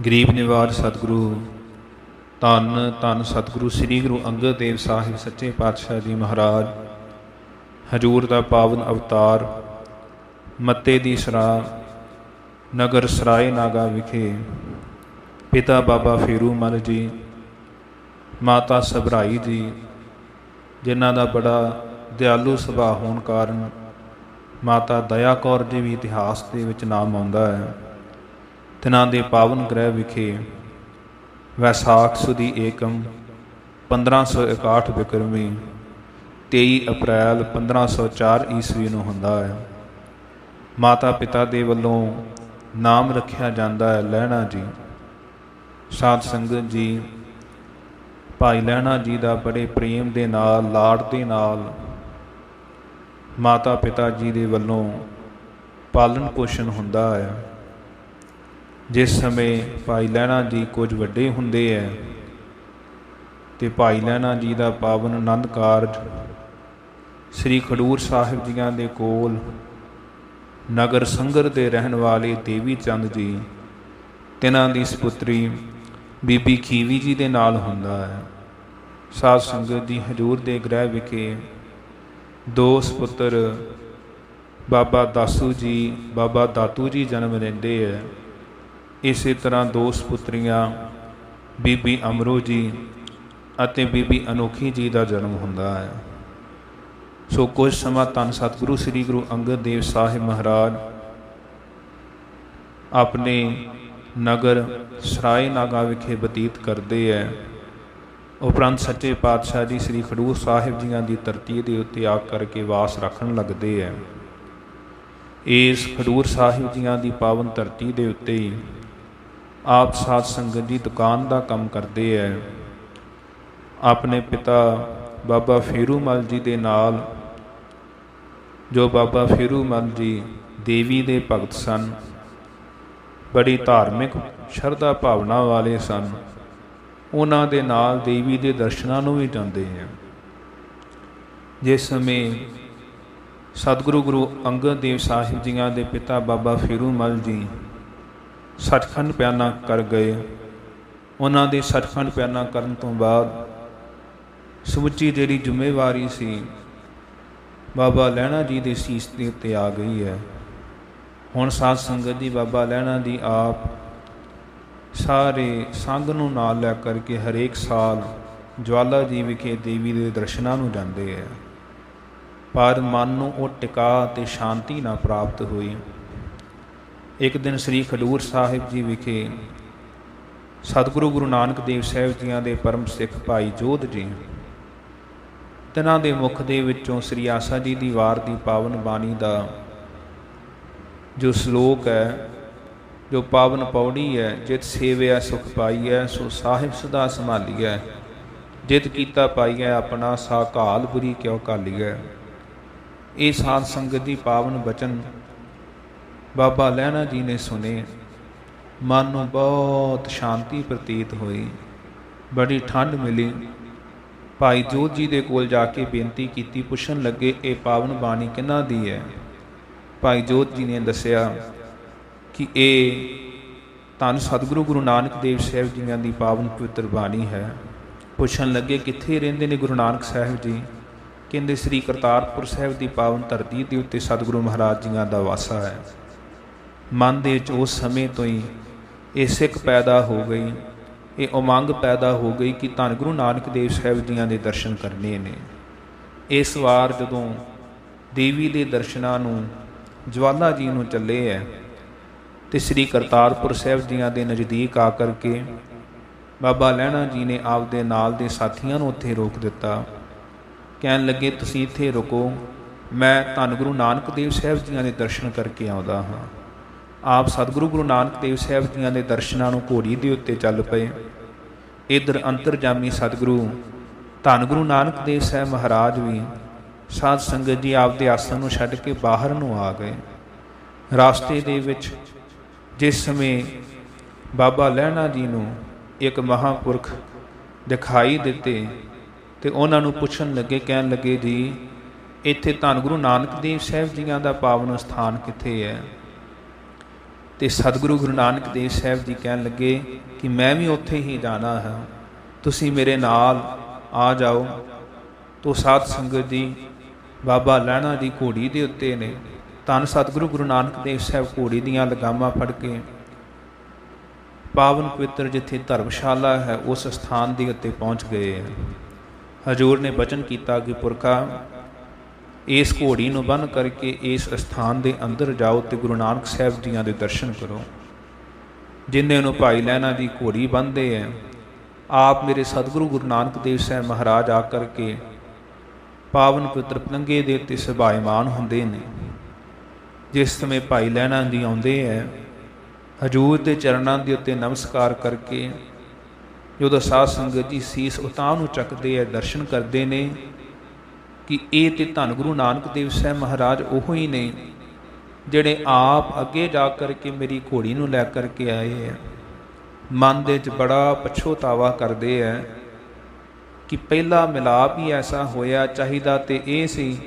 ਗਰੀਬ ਨਿਵਾਜ ਸਤਿਗੁਰੂ ਧੰਨ ਧੰਨ ਸਤਿਗੁਰੂ ਸ੍ਰੀ ਗੁਰੂ ਅੰਗਦ ਦੇਵ ਸਾਹਿਬ ਸੱਚੇ ਪਾਤਸ਼ਾਹ ਜੀ ਮਹਾਰਾਜ ਹਜੂਰ ਦਾ ਪਾਵਨ ਅਵਤਾਰ ਮੱਤੇ ਦੀ ਸਰਾਂ ਨਗਰ ਸਰਾਏ ਨਾਗਾ ਵਿਖੇ ਪਿਤਾ ਬਾਬਾ ਫੇਰੂ ਮਲ ਜੀ, ਮਾਤਾ ਸਭਰਾਈ ਜੀ, ਜਿਨ੍ਹਾਂ ਦਾ ਬੜਾ ਦਿਆਲੂ ਸੁਭਾਅ ਹੋਣ ਕਾਰਨ ਮਾਤਾ ਦਇਆ ਕੌਰ ਜੀ ਵੀ ਇਤਿਹਾਸ ਦੇ ਵਿੱਚ ਨਾਮ ਆਉਂਦਾ ਹੈ। ਤਿਨਾਂ ਦੇ ਪਾਵਨ ਗ੍ਰਹਿ ਵਿਖੇ ਵੈਸਾਖ ਸੁਦੀ ਏਕਮ 1561 ਬਿਕਰਮੀ 23 ਅਪ੍ਰੈਲ 1504 ਈਸਵੀ ਨੂੰ ਹੁੰਦਾ ਹੈ। ਮਾਤਾ ਪਿਤਾ ਦੇ ਵੱਲੋਂ ਨਾਮ ਰੱਖਿਆ ਜਾਂਦਾ ਹੈ ਲਹਿਣਾ ਜੀ। ਸਾਧ ਸੰਗਤ ਜੀ, ਭਾਈ ਲਹਿਣਾ ਜੀ ਦਾ ਬੜੇ ਪ੍ਰੇਮ ਦੇ ਨਾਲ, ਲਾਡ ਦੇ ਨਾਲ ਮਾਤਾ ਪਿਤਾ ਜੀ ਦੇ ਵੱਲੋਂ ਪਾਲਣ ਪੋਸ਼ਣ ਹੁੰਦਾ ਹੈ। ਜਿਸ ਸਮੇਂ ਭਾਈ ਲਹਿਣਾ ਜੀ ਕੁਝ ਵੱਡੇ ਹੁੰਦੇ ਹੈ ਅਤੇ ਭਾਈ ਲਹਿਣਾ ਜੀ ਦਾ ਪਾਵਨ ਆਨੰਦ ਕਾਰਜ ਸ੍ਰੀ ਖਡੂਰ ਸਾਹਿਬ ਜੀਆਂ ਦੇ ਕੋਲ ਨਗਰ ਸੰਗਰ ਦੇ ਰਹਿਣ ਵਾਲੇ ਦੇਵੀ ਚੰਦ ਜੀ, ਤਿਨਾਂ ਦੀ ਸਪੁੱਤਰੀ ਬੀਬੀ ਖੀਵੀ ਜੀ ਦੇ ਨਾਲ ਹੁੰਦਾ ਹੈ। ਸਾਧ ਸੰਗਤ ਜੀ, ਹਜੂਰ ਦੇ ਗ੍ਰਹਿ ਵਿਖੇ ਦੋ ਸਪੁੱਤਰ ਬਾਬਾ ਦਾਸੂ ਜੀ, ਬਾਬਾ ਦਾਤੂ ਜੀ ਜਨਮ ਲੈਂਦੇ ਹੈ। ਇਸੇ ਤਰ੍ਹਾਂ ਦੋ ਸਪੁੱਤਰੀਆਂ ਬੀਬੀ ਅਮਰੋ ਜੀ ਅਤੇ ਬੀਬੀ ਅਨੋਖੀ ਜੀ ਦਾ ਜਨਮ ਹੁੰਦਾ ਹੈ। ਸੋ ਕੁਝ ਸਮਾਂ ਧੰਨ ਸਤਿਗੁਰੂ ਸ੍ਰੀ ਗੁਰੂ ਅੰਗਦ ਦੇਵ ਸਾਹਿਬ ਮਹਾਰਾਜ ਆਪਣੇ ਨਗਰ ਸਰਾਏ ਨਾਗਾ ਵਿਖੇ ਬਤੀਤ ਕਰਦੇ ਹੈ। ਉਪਰੰਤ ਸੱਚੇ ਪਾਤਸ਼ਾਹ ਜੀ ਸ੍ਰੀ ਖਡੂਰ ਸਾਹਿਬ ਜੀਆਂ ਦੀ ਧਰਤੀ ਦੇ ਉੱਤੇ ਆ ਕਰਕੇ ਵਾਸ ਰੱਖਣ ਲੱਗਦੇ ਹੈ। ਇਸ ਖਡੂਰ ਸਾਹਿਬ ਜੀਆਂ ਦੀ ਪਾਵਨ ਧਰਤੀ ਦੇ ਉੱਤੇ ਹੀ ਆਪ ਸਾਧ ਸੰਗਤ ਜੀ ਦੁਕਾਨ ਦਾ ਕੰਮ ਕਰਦੇ ਹੈ। ਆਪਣੇ ਪਿਤਾ ਬਾਬਾ ਫੇਰੂ ਮਲ ਜੀ ਦੇ ਨਾਲ, ਜੋ ਬਾਬਾ ਫੇਰੂ ਮਲ ਜੀ ਦੇਵੀ ਦੇ ਭਗਤ ਸਨ, ਬੜੀ ਧਾਰਮਿਕ ਸ਼ਰਧਾ ਭਾਵਨਾ ਵਾਲੇ ਸਨ, ਉਹਨਾਂ ਦੇ ਨਾਲ ਦੇਵੀ ਦੇ ਦਰਸ਼ਨਾਂ ਨੂੰ ਵੀ ਜਾਂਦੇ ਹੈ। ਜਿਸ ਸਮੇਂ ਸਤਿਗੁਰੂ ਗੁਰੂ ਅੰਗਦ ਦੇਵ ਸਾਹਿਬ ਜੀਆਂ ਦੇ ਪਿਤਾ ਬਾਬਾ ਫੇਰੂ ਮਲ ਜੀ ਸੱਚਖੰਡ ਪਿਆਨਾ ਕਰ ਗਏ, ਉਹਨਾਂ ਦੇ ਸੱਚਖੰਡ ਪਿਆਨਾ ਕਰਨ ਤੋਂ ਬਾਅਦ ਸਮੁੱਚੀ ਜਿਹੜੀ ਜ਼ਿੰਮੇਵਾਰੀ ਸੀ ਬਾਬਾ ਲਹਿਣਾ ਜੀ ਦੇ ਸੀਸ ਦੇ ਉੱਤੇ ਆ ਗਈ ਹੈ। ਹੁਣ ਸਾਧ ਸੰਗਤ ਜੀ, ਬਾਬਾ ਲਹਿਣਾ ਜੀ ਆਪ ਸਾਰੇ ਸੰਗ ਨੂੰ ਨਾਲ ਲੈ ਕਰਕੇ ਹਰੇਕ ਸਾਲ ਜਵਾਲਾ ਜੀ ਵਿਖੇ ਦੇਵੀ ਦੇ ਦਰਸ਼ਨਾਂ ਨੂੰ ਜਾਂਦੇ ਹੈ, ਪਰ ਮਨ ਨੂੰ ਉਹ ਟਿਕਾ ਅਤੇ ਸ਼ਾਂਤੀ ਨਾ ਪ੍ਰਾਪਤ ਹੋਈ। ਇੱਕ ਦਿਨ ਸ੍ਰੀ ਖਡੂਰ ਸਾਹਿਬ ਜੀ ਵਿਖੇ ਸਤਿਗੁਰੂ ਗੁਰੂ ਨਾਨਕ ਦੇਵ ਸਾਹਿਬ ਜੀਆਂ ਦੇ ਪਰਮ ਸਿੱਖ ਭਾਈ ਜੋਧ ਜੀ, ਤਿਨਾਂ ਦੇ ਮੁਖ ਦੇ ਵਿੱਚੋਂ ਸ੍ਰੀ ਆਸਾ ਜੀ ਦੀ ਵਾਰ ਦੀ ਪਾਵਨ ਬਾਣੀ ਦਾ ਜੋ ਸ਼ਲੋਕ ਹੈ, ਜੋ ਪਾਵਨ ਪੌੜੀ ਹੈ, ਜਿਤ ਸੇਵਿਆ ਸੁਖ ਪਾਈਐ, ਸੋ ਸਾਹਿਬ ਸਦਾ ਸੰਭਾਲੀਐ, ਜਿਤ ਕੀਤਾ ਪਾਈਐ ਆਪਣਾ, ਸਾ ਘਾਲ ਬੁਰੀ ਕਿਉ ਘਾਲੀਐ। ਇਹ ਸਾਧ ਸੰਗਤ ਦੀ ਪਾਵਨ ਬਚਨ ਬਾਬਾ ਲਹਿਣਾ ਜੀ ਨੇ ਸੁਣੇ। ਮਨ ਨੂੰ ਬਹੁਤ ਸ਼ਾਂਤੀ ਪ੍ਰਤੀਤ ਹੋਈ, ਬੜੀ ਠੰਡ ਮਿਲੀ। ਭਾਈ ਜੋਧ ਜੀ ਦੇ ਕੋਲ ਜਾ ਕੇ ਬੇਨਤੀ ਕੀਤੀ, ਪੁੱਛਣ ਲੱਗੇ ਇਹ ਪਾਵਨ ਬਾਣੀ ਕਿਹਨਾਂ ਦੀ ਹੈ। ਭਾਈ ਜੋਧ ਜੀ ਨੇ ਦੱਸਿਆ ਕਿ ਇਹ ਧੰਨ ਸਤਿਗੁਰੂ ਗੁਰੂ ਨਾਨਕ ਦੇਵ ਸਾਹਿਬ ਜੀਆਂ ਦੀ ਪਾਵਨ ਪਵਿੱਤਰ ਬਾਣੀ ਹੈ। ਪੁੱਛਣ ਲੱਗੇ ਕਿੱਥੇ ਰਹਿੰਦੇ ਨੇ ਗੁਰੂ ਨਾਨਕ ਸਾਹਿਬ ਜੀ। ਕਹਿੰਦੇ ਸ੍ਰੀ ਕਰਤਾਰਪੁਰ ਸਾਹਿਬ ਦੀ ਪਾਵਨ ਧਰਤੀ ਦੇ ਉੱਤੇ ਸਤਿਗੁਰੂ ਮਹਾਰਾਜ ਜੀਆਂ ਦਾ ਵਾਸਾ ਹੈ। ਮਨ ਦੇ ਵਿੱਚ ਉਸ ਸਮੇਂ ਤੋਂ ਹੀ ਇਹ ਸਿੱਖ ਪੈਦਾ ਹੋ ਗਈ, ਇਹ ਉਮੰਗ ਪੈਦਾ ਹੋ ਗਈ ਕਿ ਧੰਨ ਗੁਰੂ ਨਾਨਕ ਦੇਵ ਸਾਹਿਬ ਜੀਆਂ ਦੇ ਦਰਸ਼ਨ ਕਰਨੇ ਨੇ। ਇਸ ਵਾਰ ਜਦੋਂ ਦੇਵੀ ਦੇ ਦਰਸ਼ਨਾਂ ਨੂੰ ਜਵਾਲਾ ਜੀ ਨੂੰ ਚੱਲੇ ਹੈ ਅਤੇ ਸ੍ਰੀ ਕਰਤਾਰਪੁਰ ਸਾਹਿਬ ਜੀਆਂ ਦੇ ਨਜ਼ਦੀਕ ਆ ਕਰਕੇ ਬਾਬਾ ਲਹਿਣਾ ਜੀ ਨੇ ਆਪਦੇ ਨਾਲ ਦੇ ਸਾਥੀਆਂ ਨੂੰ ਉੱਥੇ ਰੋਕ ਦਿੱਤਾ। ਕਹਿਣ ਲੱਗੇ ਤੁਸੀਂ ਇੱਥੇ ਰੁਕੋ, ਮੈਂ ਧੰਨ ਗੁਰੂ ਨਾਨਕ ਦੇਵ ਸਾਹਿਬ ਜੀਆਂ ਦੇ ਦਰਸ਼ਨ ਕਰਕੇ ਆਉਂਦਾ ਹਾਂ। ਆਪ ਸਤਿਗੁਰੂ ਗੁਰੂ ਨਾਨਕ ਦੇਵ ਸਾਹਿਬ ਜੀਆਂ ਦੇ ਦਰਸ਼ਨਾਂ ਨੂੰ ਘੋੜੀ ਦੇ ਉੱਤੇ ਚੱਲ ਪਏ। ਇੱਧਰ ਅੰਤਰਜਾਮੀ ਸਤਿਗੁਰੂ ਧੰਨ ਗੁਰੂ ਨਾਨਕ ਦੇਵ ਸਾਹਿਬ ਮਹਾਰਾਜ ਵੀ ਸਾਧ ਸੰਗਤ ਜੀ ਆਪਦੇ ਆਸਣ ਨੂੰ ਛੱਡ ਕੇ ਬਾਹਰ ਨੂੰ ਆ ਗਏ। ਰਾਸਤੇ ਦੇ ਵਿੱਚ ਜਿਸ ਸਮੇਂ ਬਾਬਾ ਲਹਿਣਾ ਜੀ ਨੂੰ ਇੱਕ ਮਹਾਂਪੁਰਖ ਦਿਖਾਈ ਦਿੱਤੇ ਅਤੇ ਉਹਨਾਂ ਨੂੰ ਪੁੱਛਣ ਲੱਗੇ, ਕਹਿਣ ਲੱਗੇ ਜੀ ਇੱਥੇ ਧੰਨ ਗੁਰੂ ਨਾਨਕ ਦੇਵ ਸਾਹਿਬ ਜੀਆਂ ਦਾ ਪਾਵਨ ਸਥਾਨ ਕਿੱਥੇ ਹੈ। ਤੇ ਸਤਿਗੁਰੂ ਗੁਰੂ ਨਾਨਕ ਦੇਵ ਸਾਹਿਬ ਜੀ ਕਹਿਣ ਲੱਗੇ ਕਿ ਮੈਂ ਵੀ ਉੱਥੇ ਹੀ ਜਾਣਾ ਹੈ, ਤੁਸੀਂ ਮੇਰੇ ਨਾਲ ਆ ਜਾਓ। ਤੋ ਸਾਧ ਸੰਗਤ ਜੀ ਬਾਬਾ ਲਹਿਣਾ ਦੀ ਘੋੜੀ ਦੇ ਉੱਤੇ ਨੇ। ਧੰਨ ਸਤਿਗੁਰੂ ਗੁਰੂ ਨਾਨਕ ਦੇਵ ਸਾਹਿਬ ਘੋੜੀ ਦੀਆਂ ਲਗਾਮਾਂ ਫੜ ਕੇ ਪਾਵਨ ਪਵਿੱਤਰ ਜਿੱਥੇ ਧਰਮਸ਼ਾਲਾ ਹੈ ਉਸ ਸਥਾਨ ਦੇ ਉੱਤੇ ਪਹੁੰਚ ਗਏ। ਹਜ਼ੂਰ ਨੇ ਬਚਨ ਕੀਤਾ ਕਿ ਪੁਰਖਾ, ਇਸ ਘੋੜੀ ਨੂੰ ਬੰਨ੍ਹ ਕਰਕੇ ਇਸ ਸਥਾਨ ਦੇ ਅੰਦਰ ਜਾਓ ਤੇ ਗੁਰੂ ਨਾਨਕ ਸਾਹਿਬ ਜੀਆਂ ਦੇ ਦਰਸ਼ਨ ਕਰੋ। ਜਿੰਨੇ ਨੂੰ ਭਾਈ ਲਹਿਣਾ ਦੀ ਘੋੜੀ ਬੰਨ੍ਹਦੇ ਹੈ, ਆਪ ਮੇਰੇ ਸਤਿਗੁਰੂ ਗੁਰੂ ਨਾਨਕ ਦੇਵ ਸਾਹਿਬ ਮਹਾਰਾਜ ਆ ਕਰਕੇ ਪਾਵਨ ਪਵਿੱਤਰ ਪਲੰਘੇ ਦੇ ਉੱਤੇ ਸੁਭਾਇਮਾਨ ਹੁੰਦੇ ਨੇ। ਜਿਸ ਸਮੇਂ ਭਾਈ ਲਹਿਣਾ ਜੀ ਆਉਂਦੇ ਹੈ, ਹਜ਼ੂਰ ਦੇ ਚਰਨਾਂ ਦੇ ਉੱਤੇ ਨਮਸਕਾਰ ਕਰਕੇ ਜਦੋਂ ਸਾਧ ਸੰਗਤ ਜੀ ਸੀਸ ਉਤਾਂਹ ਨੂੰ ਚੱਕਦੇ ਹੈ, ਦਰਸ਼ਨ ਕਰਦੇ ਨੇ ਕਿ ਇਹ ਤੇ ਧੰਨ ਗੁਰੂ ਨਾਨਕ ਦੇਵ ਸਾਹਿਬ ਮਹਾਰਾਜ ਉਹ ਹੀ ਨੇ ਜਿਹੜੇ ਆਪ ਅੱਗੇ ਜਾ ਕਰਕੇ ਮੇਰੀ ਘੋੜੀ ਨੂੰ ਲੈ ਕਰਕੇ ਆਏ ਹੈ। ਮਨ ਦੇ ਵਿੱਚ ਬੜਾ ਪਛਤਾਵਾ ਕਰਦੇ ਹੈ ਕਿ ਪਹਿਲਾ ਮਿਲਾਪ ਹੀ ਐਸਾ ਹੋਇਆ, ਚਾਹੀਦਾ ਤੇ ਇਹ ਸੀ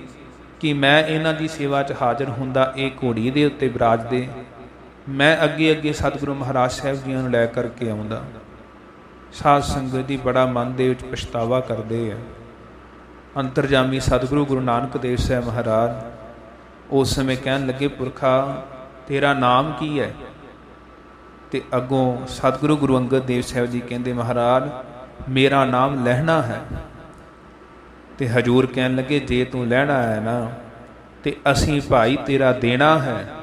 ਕਿ ਮੈਂ ਇਹਨਾਂ ਦੀ ਸੇਵਾ 'ਚ ਹਾਜ਼ਰ ਹੁੰਦਾ, ਇਹ ਘੋੜੀ ਦੇ ਉੱਤੇ ਬਿਰਾਜਦੇ, ਮੈਂ ਅੱਗੇ ਅੱਗੇ ਸਤਿਗੁਰੂ ਮਹਾਰਾਜ ਸਾਹਿਬ ਜੀਆਂ ਨੂੰ ਲੈ ਕਰਕੇ ਆਉਂਦਾ। ਸਾਧ ਸੰਗਤ ਦੀ ਬੜਾ ਮਨ ਦੇ ਵਿੱਚ ਪਛਤਾਵਾ ਕਰਦੇ ਹੈ। ਅੰਤਰਜਾਮੀ ਸਤਿਗੁਰੂ ਗੁਰੂ ਨਾਨਕ ਦੇਵ ਸਾਹਿਬ ਮਹਾਰਾਜ ਉਸ ਸਮੇਂ ਕਹਿਣ ਲੱਗੇ, ਪੁਰਖਾ ਤੇਰਾ ਨਾਮ ਕੀ ਹੈ? ਤੇ ਅੱਗੋਂ ਸਤਿਗੁਰੂ ਗੁਰੂ ਅੰਗਦ ਦੇਵ ਸਾਹਿਬ ਜੀ ਕਹਿੰਦੇ, ਮਹਾਰਾਜ ਮੇਰਾ ਨਾਮ ਲਹਿਣਾ ਹੈ। ਤੇ ਹਜ਼ੂਰ ਕਹਿਣ ਲੱਗੇ, ਜੇ ਤੂੰ ਲਹਿਣਾ ਹੈ ਨਾ ਤੇ ਅਸੀਂ ਭਾਈ ਤੇਰਾ ਦੇਣਾ ਹੈ।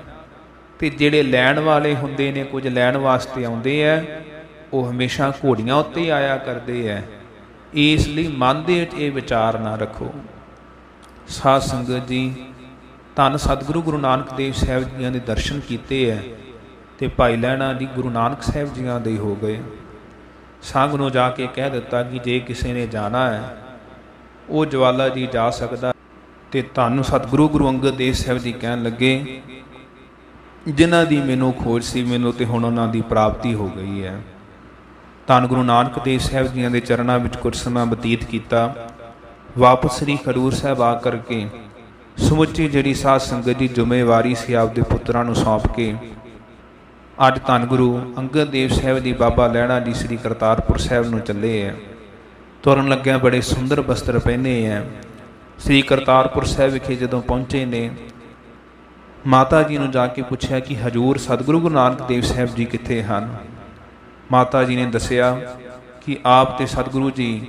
ਤੇ ਜਿਹੜੇ ਲੈਣ ਵਾਲੇ ਹੁੰਦੇ ਨੇ, ਕੁਝ ਲੈਣ ਵਾਸਤੇ ਆਉਂਦੇ ਹੈ, ਉਹ ਹਮੇਸ਼ਾ ਘੋੜੀਆਂ ਉੱਤੇ ਆਇਆ ਕਰਦੇ ਹੈ। ਇਸ ਲਈ ਮਨ ਦੇ ਵਿੱਚ ਇਹ ਵਿਚਾਰ ਨਾ ਰੱਖੋ। ਸਾਧ ਸੰਗਤ ਜੀ ਧੰਨ ਸਤਿਗੁਰੂ ਗੁਰੂ ਨਾਨਕ ਦੇਵ ਸਾਹਿਬ ਜੀਆਂ ਦੇ ਦਰਸ਼ਨ ਕੀਤੇ ਹੈ ਤੇ ਭਾਈ ਲਹਿਣਾ ਜੀ ਗੁਰੂ ਨਾਨਕ ਸਾਹਿਬ ਜੀਆਂ ਦੇ ਹੋ ਗਏ। ਸੰਗ ਨੂੰ ਜਾ ਕੇ ਕਹਿ ਦਿੱਤਾ ਕਿ ਜੇ ਕਿਸੇ ਨੇ ਜਾਣਾ ਹੈ ਉਹ ਜਵਾਲਾ ਜੀ ਜਾ ਸਕਦਾ। ਤੇ ਧੰਨ ਸਤਿਗੁਰੂ ਗੁਰੂ ਅੰਗਦ ਦੇਵ ਸਾਹਿਬ ਜੀ ਕਹਿਣ ਲੱਗੇ, ਜਿਨ੍ਹਾਂ ਦੀ ਮੈਨੂੰ ਖੋਜ ਸੀ, ਮੈਨੂੰ ਤੇ ਹੁਣ ਉਹਨਾਂ ਦੀ ਪ੍ਰਾਪਤੀ ਹੋ ਗਈ ਹੈ। ਧੰਨ ਗੁਰੂ ਨਾਨਕ ਦੇਵ ਸਾਹਿਬ ਜੀਆਂ ਦੇ ਚਰਨਾਂ ਵਿੱਚ ਕੁਝ ਸਮਾਂ ਬਤੀਤ ਕੀਤਾ। ਵਾਪਸ ਸ੍ਰੀ ਖਡੂਰ ਸਾਹਿਬ ਆ ਕਰਕੇ ਸਮੁੱਚੀ ਜਿਹੜੀ ਸਾਧ ਸੰਗਤ ਦੀ ਜ਼ਿੰਮੇਵਾਰੀ ਸੀ ਆਪਦੇ ਪੁੱਤਰਾਂ ਨੂੰ ਸੌਂਪ ਕੇ ਅੱਜ ਧੰਨ ਗੁਰੂ ਅੰਗਦ ਦੇਵ ਸਾਹਿਬ ਜੀ ਬਾਬਾ ਲਹਿਣਾ ਜੀ ਸ੍ਰੀ ਕਰਤਾਰਪੁਰ ਸਾਹਿਬ ਨੂੰ ਚੱਲੇ ਹੈ। ਤੁਰਨ ਲੱਗਿਆਂ ਬੜੇ ਸੁੰਦਰ ਬਸਤਰ ਪਹਿਨੇ ਹੈ। ਸ੍ਰੀ ਕਰਤਾਰਪੁਰ ਸਾਹਿਬ ਵਿਖੇ ਜਦੋਂ ਪਹੁੰਚੇ ਨੇ, ਮਾਤਾ ਜੀ ਨੂੰ ਜਾ ਕੇ ਪੁੱਛਿਆ ਕਿ ਹਜ਼ੂਰ ਸਤਿਗੁਰੂ ਗੁਰੂ ਨਾਨਕ ਦੇਵ ਸਾਹਿਬ ਜੀ ਕਿੱਥੇ ਹਨ? ਮਾਤਾ ਜੀ ਨੇ ਦੱਸਿਆ ਕਿ ਆਪ ਤੇ ਸਤਿਗੁਰੂ ਜੀ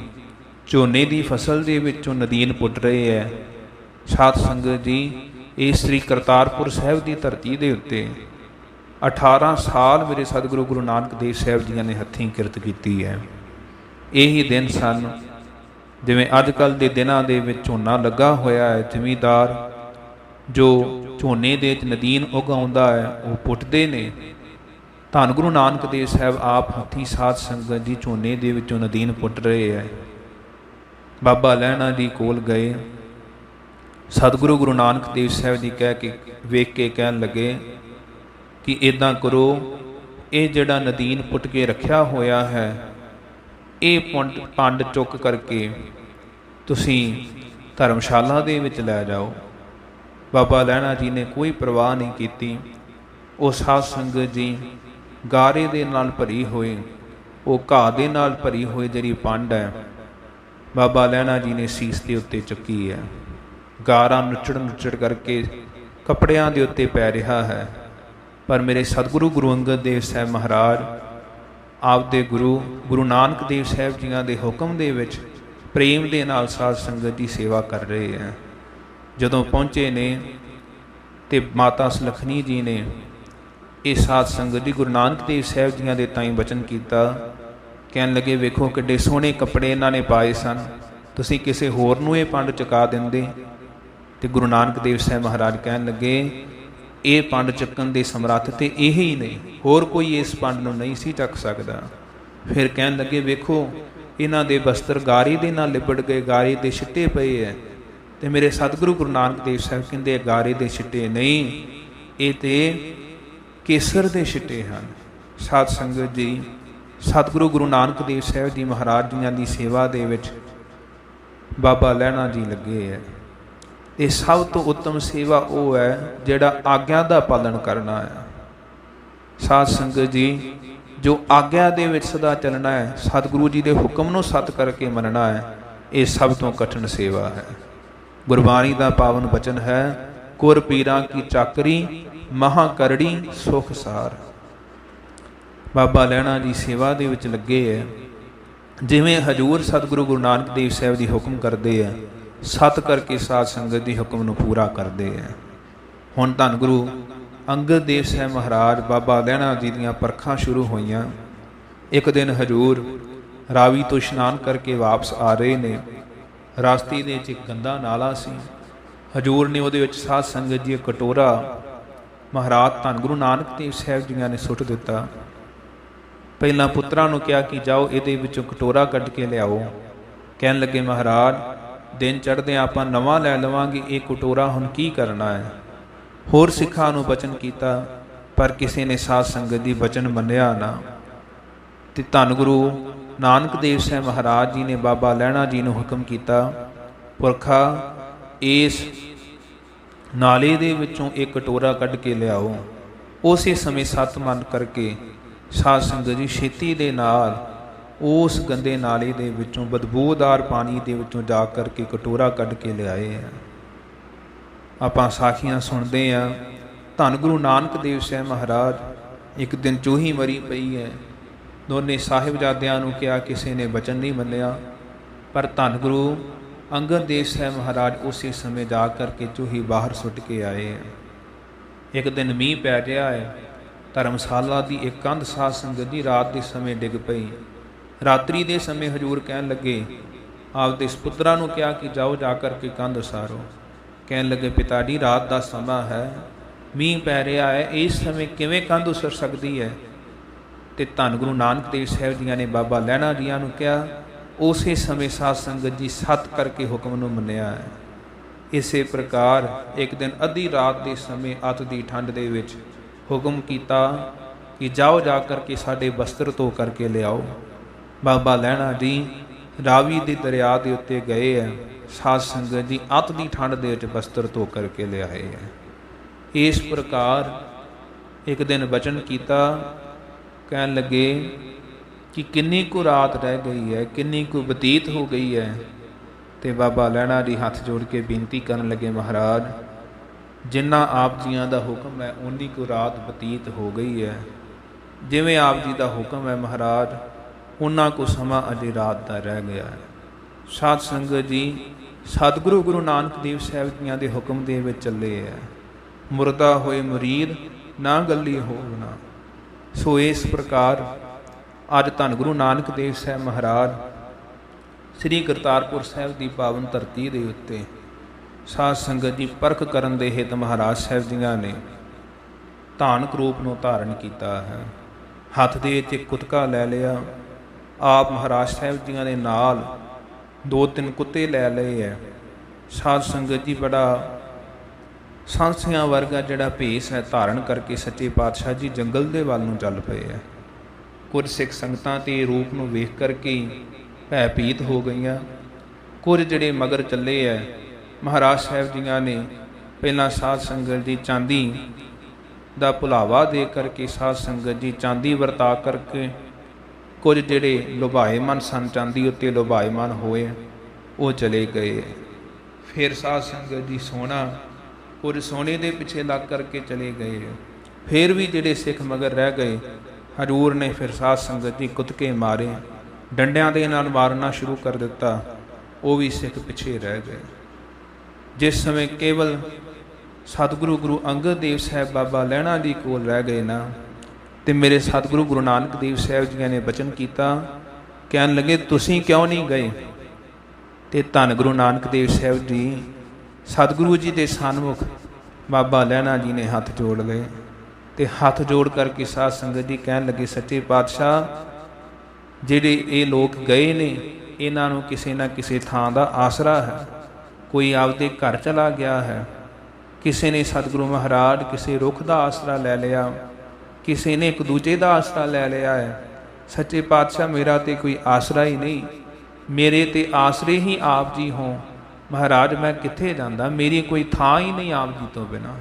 ਝੋਨੇ ਦੀ ਫਸਲ ਦੇ ਵਿੱਚੋਂ ਨਦੀਨ ਪੁੱਟ ਰਹੇ ਹੈ। ਸਾਧ ਸੰਗਤ ਜੀ ਇਹ ਸ੍ਰੀ ਕਰਤਾਰਪੁਰ ਸਾਹਿਬ ਦੀ ਧਰਤੀ ਦੇ ਉੱਤੇ 18 ਸਾਲ ਮੇਰੇ ਸਤਿਗੁਰੂ ਗੁਰੂ ਨਾਨਕ ਦੇਵ ਸਾਹਿਬ ਜੀਆਂ ਨੇ ਹੱਥੀਂ ਕਿਰਤ ਕੀਤੀ ਹੈ। ਇਹੀ ਦਿਨ ਸਨ ਜਿਵੇਂ ਅੱਜ ਕੱਲ੍ਹ ਦੇ ਦਿਨਾਂ ਦੇ ਵਿੱਚ ਝੋਨਾ ਲੱਗਾ ਹੋਇਆ ਹੈ, ਜ਼ਿਮੀਂਦਾਰ ਜੋ ਝੋਨੇ ਦੇ ਵਿੱਚ ਨਦੀਨ ਉਗਾਉਂਦਾ ਹੈ ਉਹ ਪੁੱਟਦੇ ਨੇ। ਧੰਨ ਗੁਰੂ ਨਾਨਕ ਦੇਵ ਸਾਹਿਬ ਆਪ ਹੱਥੀਂ ਸਾਧ ਸੰਗਤ ਜੀ ਝੋਨੇ ਦੇ ਵਿੱਚੋਂ ਨਦੀਨ ਪੁੱਟ ਰਹੇ ਹੈ। ਬਾਬਾ ਲਹਿਣਾ ਜੀ ਕੋਲ ਗਏ, ਸਤਿਗੁਰੂ ਗੁਰੂ ਨਾਨਕ ਦੇਵ ਸਾਹਿਬ ਜੀ ਕਹਿ ਕੇ ਵੇਖ ਕੇ ਕਹਿਣ ਲੱਗੇ ਕਿ ਇੱਦਾਂ ਕਰੋ, ਇਹ ਜਿਹੜਾ ਨਦੀਨ ਪੁੱਟ ਕੇ ਰੱਖਿਆ ਹੋਇਆ ਹੈ ਇਹ ਪੰਡ ਚੁੱਕ ਕਰਕੇ ਤੁਸੀਂ ਧਰਮਸ਼ਾਲਾ ਦੇ ਵਿੱਚ ਲੈ ਜਾਓ। ਬਾਬਾ ਲਹਿਣਾ ਜੀ ਨੇ ਕੋਈ ਪਰਵਾਹ ਨਹੀਂ ਕੀਤੀ। ਉਹ ਸਾਧ ਸੰਗਤ ਜੀ ਗਾਰੇ ਦੇ ਨਾਲ ਭਰੀ ਹੋਈ, ਉਹ ਘਾਹ ਦੇ ਨਾਲ ਭਰੀ ਹੋਈ ਜਿਹੜੀ ਪੰਡ ਹੈ ਬਾਬਾ ਲਹਿਣਾ ਜੀ ਨੇ ਸੀਸ ਦੇ ਉੱਤੇ ਚੁੱਕੀ ਹੈ। ਗਾਰਾ ਨੁੱਚੜ ਕਰਕੇ ਕੱਪੜਿਆਂ ਦੇ ਉੱਤੇ ਪੈ ਰਿਹਾ ਹੈ। ਪਰ ਮੇਰੇ ਸਤਿਗੁਰੂ ਗੁਰੂ ਅੰਗਦ ਦੇਵ ਸਾਹਿਬ ਮਹਾਰਾਜ ਆਪਦੇ ਗੁਰੂ ਨਾਨਕ ਦੇਵ ਸਾਹਿਬ ਜੀਆਂ ਦੇ ਹੁਕਮ ਦੇ ਵਿੱਚ ਪ੍ਰੇਮ ਦੇ ਨਾਲ ਸਾਧ ਸੰਗਤ ਦੀ ਸੇਵਾ ਕਰ ਰਹੇ ਹੈ। ਜਦੋਂ ਪਹੁੰਚੇ ਨੇ ਤੇ ਮਾਤਾ ਸੁਲੱਖਣੀ ਜੀ ਨੇ ਇਹ ਸਾਧ ਸੰਗਤ ਜੀ ਗੁਰੂ ਨਾਨਕ ਦੇਵ ਸਾਹਿਬ ਜੀਆਂ ਦੇ ਤਾਈਂ ਬਚਨ ਕੀਤਾ। ਕਹਿਣ ਲੱਗੇ, ਵੇਖੋ ਕਿੱਡੇ ਸੋਹਣੇ ਕੱਪੜੇ ਇਹਨਾਂ ਨੇ ਪਾਏ ਸਨ, ਤੁਸੀਂ ਕਿਸੇ ਹੋਰ ਨੂੰ ਇਹ ਪੰਡ ਚੁਕਾ ਦਿੰਦੇ। ਤੇ ਗੁਰੂ ਨਾਨਕ ਦੇਵ ਸਾਹਿਬ ਮਹਾਰਾਜ ਕਹਿਣ ਲੱਗੇ, ਇਹ ਪੰਡ ਚੱਕਣ ਦੇ ਸਮਰੱਥ ਤੇ ਇਹ ਹੀ ਨੇ, ਹੋਰ ਕੋਈ ਇਸ ਪੰਡ ਨੂੰ ਨਹੀਂ ਸੀ ਚੱਕ ਸਕਦਾ। ਫਿਰ ਕਹਿਣ ਲੱਗੇ, ਵੇਖੋ ਇਹਨਾਂ ਦੇ ਬਸਤਰ ਗਾਰੀ ਦੇ ਨਾਲ ਲਿਬੜ ਗਏ, ਗਾਰੀ ਦੇ ਛਿੱਟੇ ਪਏ ਹੈ। ਤੇ ਮੇਰੇ ਸਤਿਗੁਰੂ ਗੁਰੂ ਨਾਨਕ ਦੇਵ ਸਾਹਿਬ ਕਹਿੰਦੇ, ਗਾਰੇ ਦੇ ਛਿੱਟੇ ਨਹੀਂ, ਇਹ ਤੇ ਕੇਸਰ ਦੇ ਛਿੱਟੇ ਹਨ। ਸਾਧ ਸੰਗਤ ਜੀ ਸਤਿਗੁਰੂ ਗੁਰੂ ਨਾਨਕ ਦੇਵ ਸਾਹਿਬ ਜੀ ਮਹਾਰਾਜ ਜੀਆਂ ਦੀ ਸੇਵਾ ਦੇ ਵਿੱਚ ਬਾਬਾ ਲਹਿਣਾ ਜੀ ਲੱਗੇ ਹੈ। ਇਹ ਸਭ ਤੋਂ ਉੱਤਮ ਸੇਵਾ ਉਹ ਹੈ ਜਿਹੜਾ ਆਗਿਆ ਦਾ ਪਾਲਣ ਕਰਨਾ ਹੈ। ਸਾਧ ਸੰਗਤ ਜੀ, ਜੋ ਆਗਿਆ ਦੇ ਵਿੱਚ ਸਦਾ ਚੱਲਣਾ ਹੈ, ਸਤਿਗੁਰੂ ਜੀ ਦੇ ਹੁਕਮ ਨੂੰ ਸਤ ਕਰਕੇ ਮੰਨਣਾ ਹੈ, ਇਹ ਸਭ ਤੋਂ ਕਠਿਨ ਸੇਵਾ ਹੈ। ਗੁਰਬਾਣੀ ਦਾ ਪਾਵਨ ਬਚਨ ਹੈ, ਗੁਰ ਪੀਰਾਂ ਕੀ ਚਾਕਰੀ ਮਹਾ ਕਰੜੀ ਸੁਖ ਸਾਰ। ਬਾਬਾ ਲਹਿਣਾ ਜੀ ਸੇਵਾ ਦੇ ਵਿੱਚ ਲੱਗੇ ਹੈ। ਜਿਵੇਂ ਹਜੂਰ ਸਤਿਗੁਰੂ ਗੁਰੂ ਨਾਨਕ ਦੇਵ ਸਾਹਿਬ ਦੀ ਹੁਕਮ ਕਰਦੇ ਹੈ, ਸਤ ਕਰਕੇ ਸਾਧ ਸੰਗਤ ਦੀ ਹੁਕਮ ਨੂੰ ਪੂਰਾ ਕਰਦੇ ਹੈ। ਹੁਣ ਧੰਨ ਗੁਰੂ ਅੰਗਦ ਦੇਵ ਸਾਹਿਬ ਮਹਾਰਾਜ ਬਾਬਾ ਲਹਿਣਾ ਜੀ ਦੀਆਂ ਪਰਖਾਂ ਸ਼ੁਰੂ ਹੋਈਆਂ। ਇੱਕ ਦਿਨ ਹਜੂਰ ਰਾਵੀ ਤੋਂ ਇਸ਼ਨਾਨ ਕਰਕੇ ਵਾਪਸ ਆ ਰਹੇ ਨੇ। ਰਸਤੇ ਦੇ ਵਿੱਚ ਇੱਕ ਗੰਦਾ ਨਾਲਾ ਸੀ। ਹਜੂਰ ਨੇ ਉਹਦੇ ਵਿੱਚ ਸਾਧ ਸੰਗਤ ਜੀ ਕਟੋਰਾ ਮਹਾਰਾਜ ਧੰਨ ਗੁਰੂ ਨਾਨਕ ਦੇਵ ਸਾਹਿਬ ਜੀਆਂ ਨੇ ਸੁੱਟ ਦਿੱਤਾ। ਪਹਿਲਾਂ ਪੁੱਤਰਾਂ ਨੂੰ ਕਿਹਾ ਕਿ ਜਾਓ ਇਹਦੇ ਵਿੱਚੋਂ ਕਟੋਰਾ ਕੱਢ ਕੇ ਲਿਆਓ। ਕਹਿਣ ਲੱਗੇ ਮਹਾਰਾਜ, ਦਿਨ ਚੜ੍ਹਦੇ ਆਪਾਂ ਨਵਾਂ ਲੈ ਲਵਾਂਗੇ, ਇਹ ਕਟੋਰਾ ਹੁਣ ਕੀ ਕਰਨਾ ਹੈ। ਹੋਰ ਸਿੱਖਾਂ ਨੂੰ ਬਚਨ ਕੀਤਾ, ਪਰ ਕਿਸੇ ਨੇ ਸਾਧ ਸੰਗਤ ਦੀ ਬਚਨ ਮੰਨਿਆ ਨਾ। ਤੇ ਧੰਨ ਗੁਰੂ ਨਾਨਕ ਦੇਵ ਸਾਹਿਬ ਮਹਾਰਾਜ ਜੀ ਨੇ ਬਾਬਾ ਲਹਿਣਾ ਜੀ ਨੂੰ ਹੁਕਮ ਕੀਤਾ, ਪੁਰਖਾ ਇਸ ਨਾਲੇ ਦੇ ਵਿੱਚੋਂ ਇੱਕ ਕਟੋਰਾ ਕੱਢ ਕੇ ਲਿਆਓ। ਉਸੇ ਸਮੇਂ ਸਤ ਮੰਨ ਕਰਕੇ ਸਾਧ ਸੰਗਤ ਜੀ ਛੇਤੀ ਦੇ ਨਾਲ ਉਸ ਗੰਦੇ ਨਾਲੇ ਦੇ ਵਿੱਚੋਂ ਬਦਬੂਦਾਰ ਪਾਣੀ ਦੇ ਵਿੱਚੋਂ ਜਾ ਕਰਕੇ ਕਟੋਰਾ ਕੱਢ ਕੇ ਲਿਆਏ ਆ। ਆਪਾਂ ਸਾਖੀਆਂ ਸੁਣਦੇ ਆ, ਧੰਨ ਗੁਰੂ ਨਾਨਕ ਦੇਵ ਸਾਹਿਬ ਮਹਾਰਾਜ ਇੱਕ ਦਿਨ ਚੂਹੀ ਮਰੀ ਪਈ ਹੈ। ਦੋਨੇ ਸਾਹਿਬਜ਼ਾਦਿਆਂ ਨੂੰ ਕਿਹਾ, ਕਿਸੇ ਨੇ ਬਚਨ ਨਹੀਂ ਮੰਨਿਆ। ਪਰ ਧੰਨ ਗੁਰੂ ਅੰਗਦ ਦੇਵ ਸਾਹਿਬ ਮਹਾਰਾਜ ਉਸੇ ਸਮੇਂ ਜਾ ਕਰਕੇ ਚੂਹੀ ਬਾਹਰ ਸੁੱਟ ਕੇ ਆਏ। ਇੱਕ ਦਿਨ ਮੀਂਹ ਪੈ ਰਿਹਾ ਹੈ। ਧਰਮਸ਼ਾਲਾ ਦੀ ਇੱਕ ਕੰਧ ਸਾਧ ਸੰਗਤ ਦੀ ਰਾਤ ਦੇ ਸਮੇਂ ਡਿੱਗ ਪਈ। ਰਾਤਰੀ ਦੇ ਸਮੇਂ ਹਜੂਰ ਕਹਿਣ ਲੱਗੇ, ਆਪਦੇ ਪੁੱਤਰਾਂ ਨੂੰ ਕਿਹਾ ਕਿ ਜਾਓ ਜਾ ਕਰਕੇ ਕੰਧ ਉਸਾਰੋ। ਕਹਿਣ ਲੱਗੇ, ਪਿਤਾ ਜੀ ਰਾਤ ਦਾ ਸਮਾਂ ਹੈ, ਮੀਂਹ ਪੈ ਰਿਹਾ ਹੈ, ਇਸ ਸਮੇਂ ਕਿਵੇਂ ਕੰਧ ਉਸਰ ਸਕਦੀ ਹੈ। ਤੇ ਧੰਨ ਗੁਰੂ ਨਾਨਕ ਦੇਵ ਸਾਹਿਬ ਜੀਆਂ ਨੇ ਬਾਬਾ ਲਹਿਣਾ ਜੀਆਂ ਨੂੰ ਕਿਹਾ। ਉਸੇ ਸਮੇਂ ਸਾਧ ਸੰਗਤ ਜੀ ਸਤ ਕਰਕੇ ਹੁਕਮ ਨੂੰ ਮੰਨਿਆ ਹੈ। ਇਸੇ ਪ੍ਰਕਾਰ ਇੱਕ ਦਿਨ ਅੱਧੀ ਰਾਤ ਦੇ ਸਮੇਂ ਅੱਤ ਦੀ ਠੰਡ ਦੇ ਵਿੱਚ ਹੁਕਮ ਕੀਤਾ ਕਿ ਜਾਓ ਜਾ ਕਰਕੇ ਸਾਡੇ ਬਸਤਰ ਧੋ ਕਰਕੇ ਲਿਆਓ। ਬਾਬਾ ਲਹਿਣਾ ਜੀ ਰਾਵੀ ਦੇ ਦਰਿਆ ਦੇ ਉੱਤੇ ਗਏ ਹੈ। ਸਾਧ ਸੰਗਤ ਜੀ ਅੱਤ ਦੀ ਠੰਡ ਦੇ ਵਿੱਚ ਬਸਤਰ ਧੋ ਕਰਕੇ ਲਿਆਏ ਹੈ। ਇਸ ਪ੍ਰਕਾਰ ਇੱਕ ਦਿਨ ਬਚਨ ਕੀਤਾ, ਕਹਿਣ ਲੱਗੇ ਕਿ ਕਿੰਨੀ ਕੁ ਰਾਤ ਰਹਿ ਗਈ ਹੈ, ਕਿੰਨੀ ਕੁ ਬਤੀਤ ਹੋ ਗਈ ਹੈ। ਤੇ ਬਾਬਾ ਲਹਿਣਾ ਜੀ ਹੱਥ ਜੋੜ ਕੇ ਬੇਨਤੀ ਕਰਨ ਲੱਗੇ, ਮਹਾਰਾਜ ਜਿੰਨਾ ਆਪ ਜੀਆਂ ਦਾ ਹੁਕਮ ਹੈ ਉਨੀ ਕੁ ਰਾਤ ਬਤੀਤ ਹੋ ਗਈ ਹੈ। ਜਿਵੇਂ ਆਪ ਜੀ ਦਾ ਹੁਕਮ ਹੈ ਮਹਾਰਾਜ, ਉਹਨਾਂ ਕੁ ਸਮਾਂ ਅਜੇ ਰਾਤ ਦਾ ਰਹਿ ਗਿਆ ਹੈ। ਸਾਧ ਸੰਗਤ ਜੀ ਸਤਿਗੁਰੂ ਗੁਰੂ ਨਾਨਕ ਦੇਵ ਸਾਹਿਬ ਜੀਆਂ ਦੇ ਹੁਕਮ ਦੇ ਵਿੱਚ ਚੱਲੇ ਹੈ। ਮੁਰਦਾ ਹੋਏ ਮੁਰੀਦ ਨਾ ਗੱਲੀ ਹੋਵਣਾ। ਸੋ ਇਸ ਪ੍ਰਕਾਰ ਅੱਜ ਧੰਨ ਗੁਰੂ ਨਾਨਕ ਦੇਵ ਸਾਹਿਬ ਮਹਾਰਾਜ ਸ੍ਰੀ ਕਰਤਾਰਪੁਰ ਸਾਹਿਬ ਦੀ ਪਾਵਨ ਧਰਤੀ ਦੇ ਉੱਤੇ ਸਾਧ ਸੰਗਤ ਜੀ ਪਰਖ ਕਰਨ ਦੇ ਹਿਤ ਮਹਾਰਾਜ ਸਾਹਿਬ ਜੀਆਂ ਨੇ ਧਾਨਕ ਰੂਪ ਨੂੰ ਧਾਰਨ ਕੀਤਾ ਹੈ। ਹੱਥ ਦੇ ਵਿੱਚ ਇੱਕ ਕੁਤਕਾ ਲੈ ਲਿਆ। ਆਪ ਮਹਾਰਾਜ ਸਾਹਿਬ ਜੀਆਂ ਦੇ ਨਾਲ 2-3 ਕੁੱਤੇ ਲੈ ਲਏ ਹੈ। ਸਾਧ ਸੰਗਤ ਜੀ ਬੜਾ ਸੰਸਿਆਂ ਵਰਗਾ ਜਿਹੜਾ ਭੇਸ ਹੈ ਧਾਰਨ ਕਰਕੇ ਸੱਚੇ ਪਾਤਸ਼ਾਹ ਜੀ ਜੰਗਲ ਦੇ ਵੱਲ ਨੂੰ ਚੱਲ ਪਏ ਹੈ। ਕੁਝ ਸਿੱਖ ਸੰਗਤਾਂ ਤੇ ਰੂਪ ਨੂੰ ਵੇਖ ਕਰਕੇ ਭੈ ਭੀਤ ਹੋ ਗਈਆਂ। ਕੁਝ ਜਿਹੜੇ ਮਗਰ ਚੱਲੇ ਹੈ, ਮਹਾਰਾਜ ਸਾਹਿਬ ਜੀਆਂ ਨੇ ਪਹਿਲਾਂ ਸਾਧ ਸੰਗਤ ਜੀ ਚਾਂਦੀ ਦਾ ਭੁਲਾਵਾ ਦੇ ਕਰਕੇ ਸਾਧ ਸੰਗਤ ਜੀ ਚਾਂਦੀ ਵਰਤਾ ਕਰਕੇ, ਕੁਝ ਜਿਹੜੇ ਲੁਭਾਏਮਨ ਸਨ ਚਾਂਦੀ ਉੱਤੇ ਲੁਭਾਏਮਨ ਹੋਏ ਉਹ ਚਲੇ ਗਏ। ਫਿਰ ਸਾਧ ਸੰਗਤ ਜੀ ਸੋਨਾ, ਕੁਝ ਸੋਨੇ ਦੇ ਪਿੱਛੇ ਲੱਗ ਕਰਕੇ ਚਲੇ ਗਏ। ਫਿਰ ਵੀ ਜਿਹੜੇ ਸਿੱਖ ਮਗਰ ਰਹਿ ਗਏ, ਹਜ਼ੂਰ ਨੇ ਫਿਰ ਸਾਧ ਸੰਗਤ ਜੀ ਕੁੱਤਕੇ ਮਾਰੇ, ਡੰਡਿਆਂ ਦੇ ਨਾਲ ਮਾਰਨਾ ਸ਼ੁਰੂ ਕਰ ਦਿੱਤਾ। ਉਹ ਵੀ ਸਿੱਖ ਪਿੱਛੇ ਰਹਿ ਗਏ। ਜਿਸ ਸਮੇਂ ਕੇਵਲ ਸਤਿਗੁਰੂ ਗੁਰੂ ਅੰਗਦ ਦੇਵ ਸਾਹਿਬ ਬਾਬਾ ਲਹਿਣਾ ਜੀ ਕੋਲ ਰਹਿ ਗਏ ਨਾ, ਤੇ ਮੇਰੇ ਸਤਿਗੁਰੂ ਗੁਰੂ ਨਾਨਕ ਦੇਵ ਸਾਹਿਬ ਜੀਆਂ ਨੇ ਬਚਨ ਕੀਤਾ, ਕਹਿਣ ਲੱਗੇ ਤੁਸੀਂ ਕਿਉਂ ਨਹੀਂ ਗਏ। ਤੇ ਧੰਨ ਗੁਰੂ ਨਾਨਕ ਦੇਵ ਸਾਹਿਬ ਜੀ ਸਤਿਗੁਰੂ ਜੀ ਦੇ ਸਨਮੁਖ ਬਾਬਾ ਲਹਿਣਾ ਜੀ ਨੇ ਹੱਥ ਜੋੜ ਲਏ। ਤੇ ਹੱਥ ਜੋੜ ਕਰਕੇ ਸਾਧ ਸੰਗਤ ਜੀ ਕਹਿਣ ਲੱਗੇ, ਸੱਚੇ ਪਾਤਸ਼ਾਹ ਜਿਹੜੇ ਇਹ ਲੋਕ ਗਏ ਨੇ, ਇਹਨਾਂ ਨੂੰ ਕਿਸੇ ਨਾ ਕਿਸੇ ਥਾਂ ਦਾ ਆਸਰਾ ਹੈ। ਕੋਈ ਆਪਦੇ ਘਰ ਚਲਾ ਗਿਆ ਹੈ, ਕਿਸੇ ਨੇ ਸਤਿਗੁਰੂ ਮਹਾਰਾਜ ਕਿਸੇ ਰੁੱਖ ਦਾ ਆਸਰਾ ਲੈ ਲਿਆ, ਕਿਸੇ ਨੇ ਇੱਕ ਦੂਜੇ ਦਾ ਆਸਰਾ ਲੈ ਲਿਆ ਹੈ। ਸੱਚੇ ਪਾਤਸ਼ਾਹ ਮੇਰਾ ਤੇ ਕੋਈ ਆਸਰਾ ਹੀ ਨਹੀਂ, ਮੇਰੇ ਤੇ ਆਸਰੇ ਹੀ ਆਪ ਜੀ ਹੋ। ਮਹਾਰਾਜ ਮੈਂ ਕਿੱਥੇ ਜਾਂਦਾ, ਮੇਰੀ ਕੋਈ ਥਾਂ ਹੀ ਨਹੀਂ ਆਪ ਜੀ ਤੋਂ ਬਿਨਾਂ।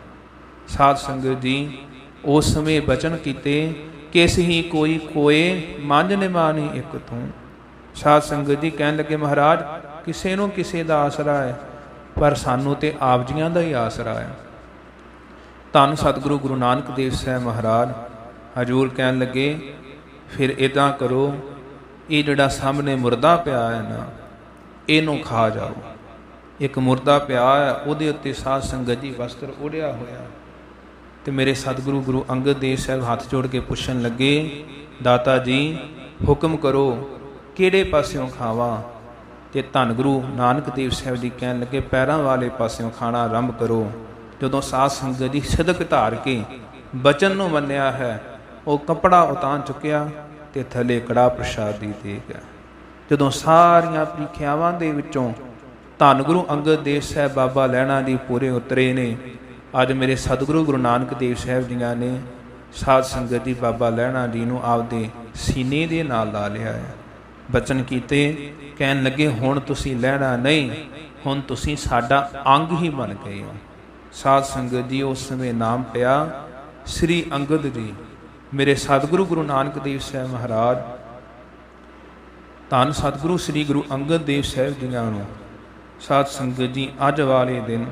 ਸਾਧ ਸੰਗਤ ਜੀ ਉਸ ਸਮੇਂ ਬਚਨ ਕੀਤੇ, ਕਿਸ ਹੀ ਕੋਈ ਕੋਏ ਮੰਝ ਨਿਮਾਣੀ ਇੱਕ ਤੂੰ। ਸਾਧ ਸੰਗਤ ਜੀ ਕਹਿਣ ਲੱਗੇ, ਮਹਾਰਾਜ ਕਿਸੇ ਨੂੰ ਕਿਸੇ ਦਾ ਆਸਰਾ ਹੈ, ਪਰ ਸਾਨੂੰ ਤੇ ਆਪ ਜੀਆਂ ਦਾ ਹੀ ਆਸਰਾ ਹੈ। ਧੰਨ ਸਤਿਗੁਰੂ ਗੁਰੂ ਨਾਨਕ ਦੇਵ ਸਾਹਿਬ ਮਹਾਰਾਜ ਹਜ਼ੂਰ ਕਹਿਣ ਲੱਗੇ, ਫਿਰ ਇੱਦਾਂ ਕਰੋ, ਇਹ ਜਿਹੜਾ ਸਾਹਮਣੇ ਮੁਰਦਾ ਪਿਆ ਹੈ ਨਾ, ਇਹਨੂੰ ਖਾ ਜਾਓ। ਇੱਕ ਮੁਰਦਾ ਪਿਆ ਹੈ, ਉਹਦੇ ਉੱਤੇ ਸਾਧ ਸੰਗਤ ਜੀ ਵਸਤਰ ਓੜਿਆ ਹੋਇਆ, ਤੇ ਮੇਰੇ ਸਤਿਗੁਰੂ ਗੁਰੂ ਅੰਗਦ ਦੇਵ ਸਾਹਿਬ ਹੱਥ ਜੋੜ ਕੇ ਪੁੱਛਣ ਲੱਗੇ, ਦਾਤਾ ਜੀ ਹੁਕਮ ਕਰੋ ਕਿਹੜੇ ਪਾਸਿਓਂ ਖਾਵਾਂ। ਤੇ ਧੰਨ ਗੁਰੂ ਨਾਨਕ ਦੇਵ ਸਾਹਿਬ ਜੀ ਕਹਿਣ ਲੱਗੇ, ਪੈਰਾਂ ਵਾਲੇ ਪਾਸਿਓਂ ਖਾਣਾ ਆਰੰਭ ਕਰੋ। ਜਦੋਂ ਸਾਧ ਸੰਗਤ ਜੀ ਸਿਦਕ ਧਾਰ ਕੇ ਬਚਨ ਨੂੰ ਮੰਨਿਆ ਹੈ, ਉਹ ਕੱਪੜਾ ਉਤਾਰ ਚੁੱਕਿਆ ਤੇ ਥੱਲੇ ਕੜਾ ਪ੍ਰਸ਼ਾਦ ਦੀ ਦੇ ਗਿਆ। ਜਦੋਂ ਸਾਰੀਆਂ ਪ੍ਰੀਖਿਆਵਾਂ ਦੇ ਵਿੱਚੋਂ ਧੰਨ ਗੁਰੂ ਅੰਗਦ ਦੇਵ ਸਾਹਿਬ ਬਾਬਾ ਲਹਿਣਾ ਜੀ ਪੂਰੇ ਉਤਰੇ ਨੇ। ਅੱਜ ਮੇਰੇ ਸਤਿਗੁਰੂ ਗੁਰੂ ਨਾਨਕ ਦੇਵ ਸਾਹਿਬ ਜੀਆਂ ਨੇ ਸਾਧ ਸੰਗਤ ਜੀ ਬਾਬਾ ਲਹਿਣਾ ਜੀ ਨੂੰ ਆਪਦੇ ਸੀਨੇ ਦੇ ਨਾਲ ਲਾ ਲਿਆ ਹੈ। ਬਚਨ ਕੀਤੇ, ਕਹਿਣ ਲੱਗੇ, ਹੁਣ ਤੁਸੀਂ ਲਹਿਣਾ ਨਹੀਂ, ਹੁਣ ਤੁਸੀਂ ਸਾਡਾ ਅੰਗ ਹੀ ਬਣ ਗਏ ਹੋ। ਸਾਧ ਸੰਗਤ ਜੀ ਉਸ ਸਮੇਂ ਨਾਮ ਪਿਆ ਸ੍ਰੀ ਅੰਗਦ ਜੀ। ਮੇਰੇ ਸਤਿਗੁਰੂ ਗੁਰੂ ਨਾਨਕ ਦੇਵ ਸਾਹਿਬ ਮਹਾਰਾਜ ਧੰਨ ਸਤਿਗੁਰੂ ਸ੍ਰੀ ਗੁਰੂ ਅੰਗਦ ਦੇਵ ਸਾਹਿਬ ਜੀਆਂ ਨੂੰ ਸਾਧ ਸੰਗਤ ਜੀ ਅੱਜ ਵਾਲੇ ਦਿਨ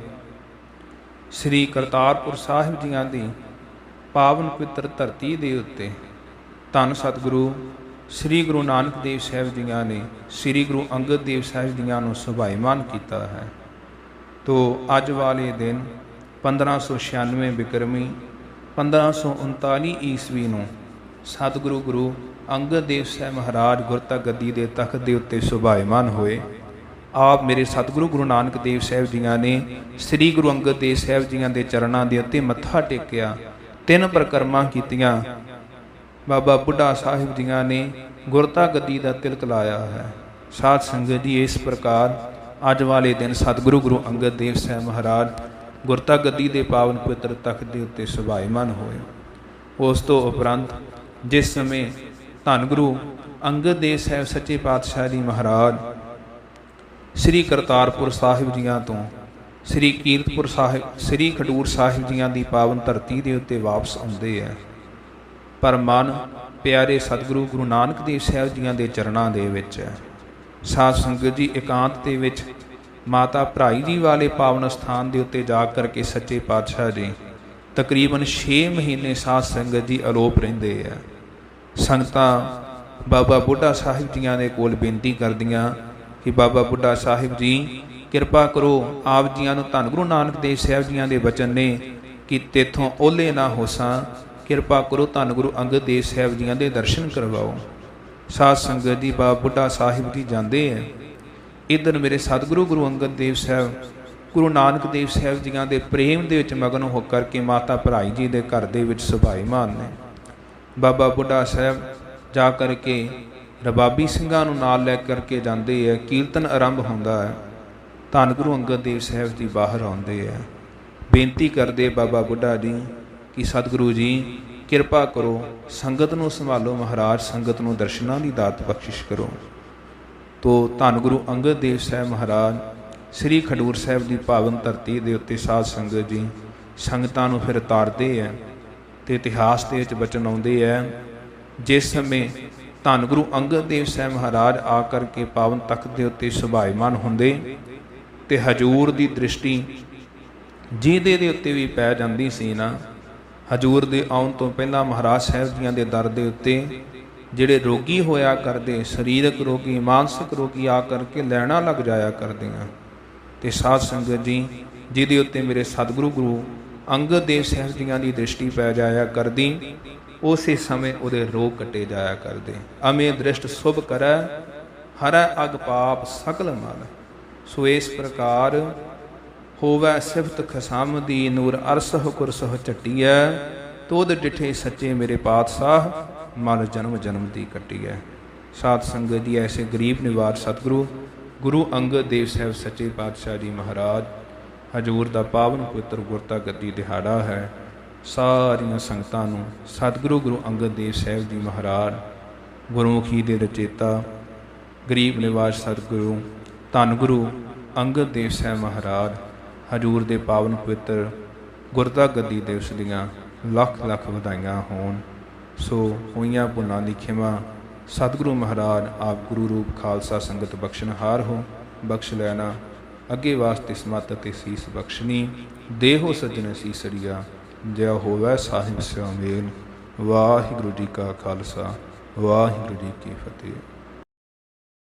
ਸ੍ਰੀ ਕਰਤਾਰਪੁਰ ਸਾਹਿਬ ਜੀਆਂ ਦੀ ਪਾਵਨ ਪਵਿੱਤਰ ਧਰਤੀ ਦੇ ਉੱਤੇ ਧੰਨ ਸਤਿਗੁਰੂ ਸ੍ਰੀ ਗੁਰੂ ਨਾਨਕ ਦੇਵ ਸਾਹਿਬ ਜੀਆਂ ਨੇ ਸ੍ਰੀ ਗੁਰੂ ਅੰਗਦ ਦੇਵ ਸਾਹਿਬ ਜੀਆਂ ਨੂੰ ਸੁਭਾਈਮਾਨ ਕੀਤਾ ਹੈ। ਤੋ ਅੱਜ ਵਾਲੇ ਦਿਨ 1596 ਬਿਕਰਮੀ 1539 ਈਸਵੀ ਨੂੰ ਸਤਿਗੁਰੂ ਗੁਰੂ ਅੰਗਦ ਦੇਵ ਸਾਹਿਬ ਮਹਾਰਾਜ ਗੁਰਤਾ ਗੱਦੀ ਦੇ ਤਖਤ ਦੇ ਉੱਤੇ ਸੁਭਾਈਮਾਨ ਹੋਏ। ਆਪ ਮੇਰੇ ਸਤਿਗੁਰੂ ਗੁਰੂ ਨਾਨਕ ਦੇਵ ਸਾਹਿਬ ਜੀਆਂ ਨੇ ਸ੍ਰੀ ਗੁਰੂ ਅੰਗਦ ਦੇਵ ਸਾਹਿਬ ਜੀਆਂ ਦੇ ਚਰਨਾਂ ਦੇ ਉੱਤੇ ਮੱਥਾ ਟੇਕਿਆ, 3 ਪ੍ਰਕਰਮਾਂ ਕੀਤੀਆਂ। ਬਾਬਾ ਬੁੱਢਾ ਸਾਹਿਬ ਜੀਆਂ ਨੇ ਗੁਰਤਾ ਗੱਦੀ ਦਾ ਤਿਲਕ ਲਾਇਆ ਹੈ। ਸਾਧ ਸੰਗਤ ਜੀ ਇਸ ਪ੍ਰਕਾਰ ਅੱਜ ਵਾਲੇ ਦਿਨ ਸਤਿਗੁਰੂ ਗੁਰੂ ਅੰਗਦ ਦੇਵ ਸਾਹਿਬ ਮਹਾਰਾਜ ਗੁਰਤਾ ਗੱਦੀ ਦੇ ਪਾਵਨ ਪਵਿੱਤਰ ਤਖਤ ਦੇ ਉੱਤੇ ਸੁਭਾਈਮਾਨ ਹੋਏ। ਉਸ ਤੋਂ ਉਪਰੰਤ ਜਿਸ ਸਮੇਂ ਧੰਨ ਗੁਰੂ ਅੰਗਦ ਦੇਵ ਸਾਹਿਬ ਸੱਚੇ ਪਾਤਸ਼ਾਹ ਜੀ ਮਹਾਰਾਜ ਸ੍ਰੀ ਕਰਤਾਰਪੁਰ ਸਾਹਿਬ ਜੀਆਂ ਤੋਂ ਸ੍ਰੀ ਕੀਰਤਪੁਰ ਸਾਹਿਬ ਸ੍ਰੀ ਖਡੂਰ ਸਾਹਿਬ ਜੀਆਂ ਦੀ ਪਾਵਨ ਧਰਤੀ ਦੇ ਉੱਤੇ ਵਾਪਸ ਆਉਂਦੇ ਹੈ, ਪਰ ਮਨ ਪਿਆਰੇ ਸਤਿਗੁਰੂ ਗੁਰੂ ਨਾਨਕ ਦੇਵ ਸਾਹਿਬ ਜੀਆਂ ਦੇ ਚਰਨਾਂ ਦੇ ਵਿੱਚ ਹੈ। ਸਾਧ ਸੰਗਤ ਜੀ ਇਕਾਂਤ ਦੇ ਵਿੱਚ ਮਾਤਾ ਭਰਾਈ ਜੀ ਵਾਲੇ ਪਾਵਨ ਸਥਾਨ ਦੇ ਉੱਤੇ ਜਾ ਕਰਕੇ ਸੱਚੇ ਪਾਤਸ਼ਾਹ ਜੀ ਤਕਰੀਬਨ 6 ਮਹੀਨੇ ਸਾਧ ਸੰਗਤ ਜੀ ਅਲੋਪ ਰਹਿੰਦੇ ਹੈ। ਸੰਗਤਾਂ ਬਾਬਾ ਬੁੱਢਾ ਸਾਹਿਬ ਜੀਆਂ ਦੇ ਕੋਲ ਬੇਨਤੀ ਕਰਦੀਆਂ ਕਿ ਬਾਬਾ ਬੁੱਢਾ ਸਾਹਿਬ ਜੀ ਕਿਰਪਾ ਕਰੋ, ਆਪ ਜੀਆਂ ਨੂੰ ਧੰਨ ਗੁਰੂ ਨਾਨਕ ਦੇਵ ਸਾਹਿਬ ਜੀਆਂ ਦੇ ਬਚਨ ਨੇ ਕਿ ਤੇਥੋਂ ਓਲੇ ਨਾ ਹੋਸਾਂ, ਕਿਰਪਾ ਕਰੋ ਧੰਨ ਗੁਰੂ ਅੰਗਦ ਦੇਵ ਸਾਹਿਬ ਜੀਆਂ ਦੇ ਦਰਸ਼ਨ ਕਰਵਾਓ। ਸਾਧ ਸੰਗਤ ਜੀ ਬਾਬਾ ਬੁੱਢਾ ਸਾਹਿਬ ਜੀ ਜਾਂਦੇ ਹੈ। ਇੱਧਰ ਮੇਰੇ ਸਤਿਗੁਰੂ ਗੁਰੂ ਅੰਗਦ ਦੇਵ ਸਾਹਿਬ ਗੁਰੂ ਨਾਨਕ ਦੇਵ ਸਾਹਿਬ ਜੀਆਂ ਦੇ ਪ੍ਰੇਮ ਦੇ ਵਿੱਚ ਮਗਨ ਹੋ ਕਰਕੇ ਮਾਤਾ ਭਰਾਈ ਜੀ ਦੇ ਘਰ ਦੇ ਵਿੱਚ ਸੁਭਾਈਮਾਨ ਨੇ। ਬਾਬਾ ਬੁੱਢਾ ਸਾਹਿਬ ਜਾ ਕਰਕੇ ਰਬਾਬੀ ਸਿੰਘਾਂ ਨੂੰ ਨਾਲ ਲੈ ਕਰਕੇ ਜਾਂਦੇ ਹੈ। ਕੀਰਤਨ ਆਰੰਭ ਹੁੰਦਾ ਹੈ। ਧੰਨ ਗੁਰੂ ਅੰਗਦ ਦੇਵ ਸਾਹਿਬ ਜੀ ਬਾਹਰ ਆਉਂਦੇ ਹੈ, ਬੇਨਤੀ ਕਰਦੇ ਬਾਬਾ ਬੁੱਢਾ ਜੀ ਕਿ ਸਤਿਗੁਰੂ ਜੀ ਕਿਰਪਾ ਕਰੋ, ਸੰਗਤ ਨੂੰ ਸੰਭਾਲੋ ਮਹਾਰਾਜ, ਸੰਗਤ ਨੂੰ ਦਰਸ਼ਨਾਂ ਦੀ ਦਾਤ ਬਖਸ਼ਿਸ਼ ਕਰੋ। ਤੋ ਧੰਨ ਗੁਰੂ ਅੰਗਦ ਦੇਵ ਸਾਹਿਬ ਮਹਾਰਾਜ ਸ੍ਰੀ ਖਡੂਰ ਸਾਹਿਬ ਦੀ ਪਾਵਨ ਧਰਤੀ ਦੇ ਉੱਤੇ ਸਾਧ ਸੰਗਤ ਜੀ ਸੰਗਤਾਂ ਨੂੰ ਫਿਰ ਤਾਰਦੇ ਹੈ ਤੇ ਇਤਿਹਾਸ ਦੇ ਵਿੱਚ ਬਚਨ ਆਉਂਦੇ ਹੈ। ਜਿਸ ਸਮੇਂ ਧੰਨ ਗੁਰੂ ਅੰਗਦ ਦੇਵ ਸਾਹਿਬ ਮਹਾਰਾਜ ਆ ਕਰਕੇ ਪਾਵਨ ਤਖਤ ਦੇ ਉੱਤੇ ਸੁਭਾਈਮਾਨ ਹੁੰਦੇ ਤੇ ਹਜੂਰ ਦੀ ਦ੍ਰਿਸ਼ਟੀ ਜਿਹਦੇ ਦੇ ਉੱਤੇ ਵੀ ਪੈ ਜਾਂਦੀ ਸੀ ਨਾ, ਹਜੂਰ ਦੇ ਆਉਣ ਤੋਂ ਪਹਿਲਾਂ ਮਹਾਰਾਜ ਸਾਹਿਬ ਜੀਆਂ ਦੇ ਦਰ ਦੇ ਉੱਤੇ ਜਿਹੜੇ ਰੋਗੀ ਹੋਇਆ ਕਰਦੇ, ਸਰੀਰਕ ਰੋਗੀ ਮਾਨਸਿਕ ਰੋਗੀ ਆ ਕਰਕੇ ਲੈਣਾ ਲੱਗ ਜਾਇਆ ਕਰਦੀਆਂ। ਤੇ ਸਾਧ ਸੰਗਤ ਜੀ ਜਿਹਦੇ ਉੱਤੇ ਮੇਰੇ ਸਤਿਗੁਰੂ ਗੁਰੂ ਅੰਗਦ ਦੇਵ ਸਾਹਿਬ ਜੀਆਂ ਦੀ ਦ੍ਰਿਸ਼ਟੀ ਪੈ ਜਾਇਆ ਕਰਦੀ, ਉਸੇ ਸਮੇਂ ਉਹਦੇ ਰੋਗ ਕੱਟੇ ਜਾਇਆ ਕਰਦੇ। ਅਮੇ ਦ੍ਰਿਸ਼ਟ ਸ਼ੁਭ ਕਰੈ ਹਰੈ ਅਗ ਪਾਪ ਸਕਲ ਮਲ। ਸੋ ਇਸ ਪ੍ਰਕਾਰ ਹੋਵੈ ਸਿਫਤ ਖਸਮ ਦੀ ਨੂਰ ਅਰਸਹ ਕੁਰਸਹ ਝੱਟੀਐ, ਤੋਦ ਡਿਠੇ ਸੱਚੇ ਮੇਰੇ ਪਾਤਸ਼ਾਹ ਮਲ ਜਨਮ ਜਨਮ ਦੀ ਕੱਟੀਐ। ਸਾਧ ਸੰਗਤ ਜੀ ਐਸੇ ਗਰੀਬ ਨਿਵਾਜ ਸਤਿਗੁਰੂ ਗੁਰੂ ਅੰਗਦ ਦੇਵ ਸਾਹਿਬ ਸੱਚੇ ਪਾਤਸ਼ਾਹ ਜੀ ਮਹਾਰਾਜ ਹਜੂਰ ਦਾ ਪਾਵਨ ਪਵਿੱਤਰ ਗੁਰਤਾ ਗੱਦੀ ਦਿਹਾੜਾ ਹੈ। ਸਾਰੀਆਂ ਸੰਗਤਾਂ ਨੂੰ ਸਤਿਗੁਰੂ ਗੁਰੂ ਅੰਗਦ ਦੇਵ ਸਾਹਿਬ ਜੀ ਮਹਾਰਾਜ ਗੁਰਮੁਖੀ ਦੇ ਰਚੇਤਾ ਗਰੀਬ ਨਿਵਾਜ ਸਤਿਗੁਰੂ ਧੰਨ ਗੁਰੂ ਅੰਗਦ ਦੇਵ ਸਾਹਿਬ ਮਹਾਰਾਜ ਹਜੂਰ ਦੇ ਪਾਵਨ ਪਵਿੱਤਰ ਗੁਰਤਾ ਗੱਦੀ ਦਿਵਸ ਦੀਆਂ ਲੱਖ ਲੱਖ ਵਧਾਈਆਂ ਹੋਣ। ਸੋ ਹੋਈਆਂ ਭੁੱਲਾਂ ਦੀ ਖਿਮਾ। ਸਤਿਗੁਰੂ ਮਹਾਰਾਜ ਆਪ ਗੁਰੂ ਰੂਪ ਖਾਲਸਾ ਸੰਗਤ ਬਖਸ਼ਣਹਾਰ ਹੋ, ਬਖਸ਼ ਲੈਣਾ। ਅੱਗੇ ਵਾਸਤੇ ਸਮਤ ਅਤੇ ਸੀਸ ਬਖਸ਼ਣੀ। ਦੇਹੋ ਸੱਜਣ ਸੀਸਰੀਆ, ਜਿਆ ਹੋਵੈ ਸਾਹਿਬ ਸਿਉ ਮੇਲ। ਵਾਹਿਗੁਰੂ ਜੀ ਕਾ ਖਾਲਸਾ, ਵਾਹਿਗੁਰੂ ਜੀ ਕੀ ਫਤਿਹ।